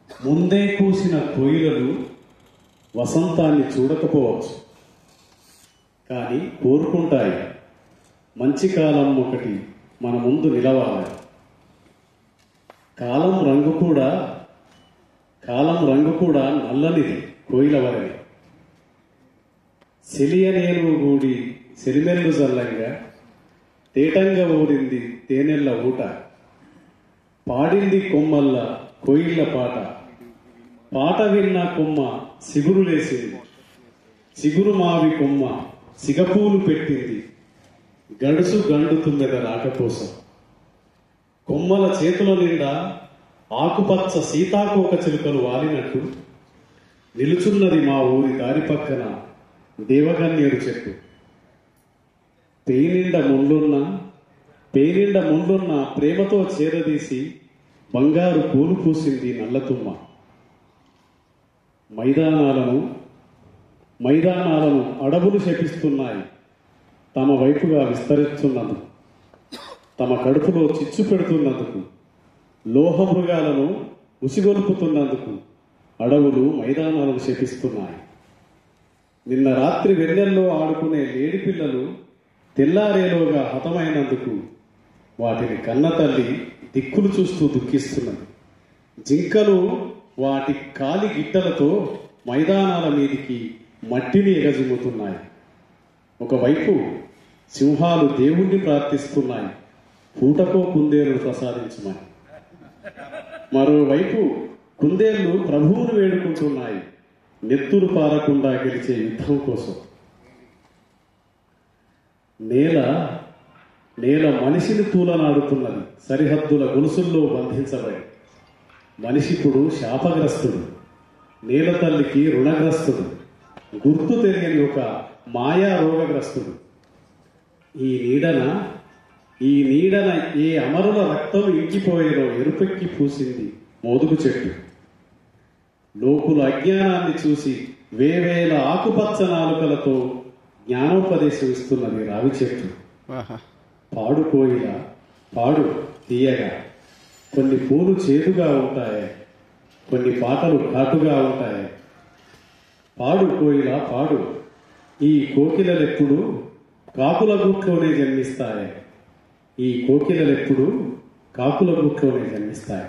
ముందే కూసిన కోయిలలు వసంతాన్ని చూడకపోవచ్చు, కానీ కోరుకుంటాయి మంచి కాలం ఒకటి మన ముందు నిలవాలి. కాలం రంగు కూడా నల్లనిది కోయిల వరని. సెలియనేరు గూడి సెలిమెల్లు జల్లంగా తేటంగా ఊరింది తేనెల్ల ఊట. పాడింది కొమ్మల్ల కోయిళ్ళ పాట, పాట విన్న కొమ్మ సిగురులేసింది. సిగురు మావి కొమ్మ సిగపూలు పెట్టింది, గడుసు గండు తుమ్మెద రాక కోసం. కొమ్మల చేతుల నిండా ఆకుపచ్చ సీతాకోక చిలుకలు వాలినట్టు నిలుచున్నది మా ఊరి దారి పక్కన దేవగన్నేరు చెట్టు. పేనిండ ముండున్న ప్రేమతో చేరదీసి బంగారు పూలు పూసింది నల్లతుమ్మ. మైదానాలను అడవులు శపిస్తున్నాయి తమ వైపుగా విస్తరిస్తున్నందుకు, తమ కడుపులో చిచ్చు పెడుతున్నందుకు, లోహమృగాలను ఉసిగొలుపుతున్నందుకు అడవులు మైదానాలను శపిస్తున్నాయి. నిన్న రాత్రి వెన్నెల్లో ఆడుకునే లేడి పిల్లలు తెల్లారేలోగా హతమైనందుకు వాటిని కన్నతల్లి దిక్కులు చూస్తూ దుఃఖిస్తున్నది. జింకలు వాటి కాలి గిట్టలతో మైదానాల మీదికి మట్టిని ఎగజిమ్ముతున్నాయి. ఒకవైపు సింహాలు దేవుణ్ణి ప్రార్థిస్తున్నాయి పూటకో కుందేలు ప్రసాదించమని. మరోవైపు కుందేళ్లు ప్రభువును వేడుకుంటున్నాయి నెత్తురు పారకుండా గెలిచే యుద్ధం కోసం. నేల మనిషిని తూలనాడుతున్నది సరిహద్దుల గొలుసుల్లో బంధించబడి. మనిషిప్పుడు శాపగ్రస్తుడు, నేల తల్లికి రుణగ్రస్తుడు, గుర్తు తెలియని ఒక మాయా రోగగ్రస్తుడు. ఈ నీడన ఏ అమరుల రక్తం ఇంకిపోయేలో ఎరుపెక్కి పూసింది మోదుగు చెట్టు. లోకుల అజ్ఞానాన్ని చూసి వేవేల ఆకుపచ్చ నాలుకలతో జ్ఞానోపదేశం ఇస్తున్నది రావి చెట్టు. పాడు కోయిల పాడు తీయగా, కొన్ని పూలు చేదుగా ఉంటాయి, కొన్ని పాటలు ఘాటుగా ఉంటాయి. పాడు కోయిల పాడు, ఈ కోకిలలెప్పుడు కాకుల గూట్లోనే జన్మిస్తాయి. ఈ కోకిలలెప్పుడు కాకుల గూట్లోనే జన్మిస్తాయి.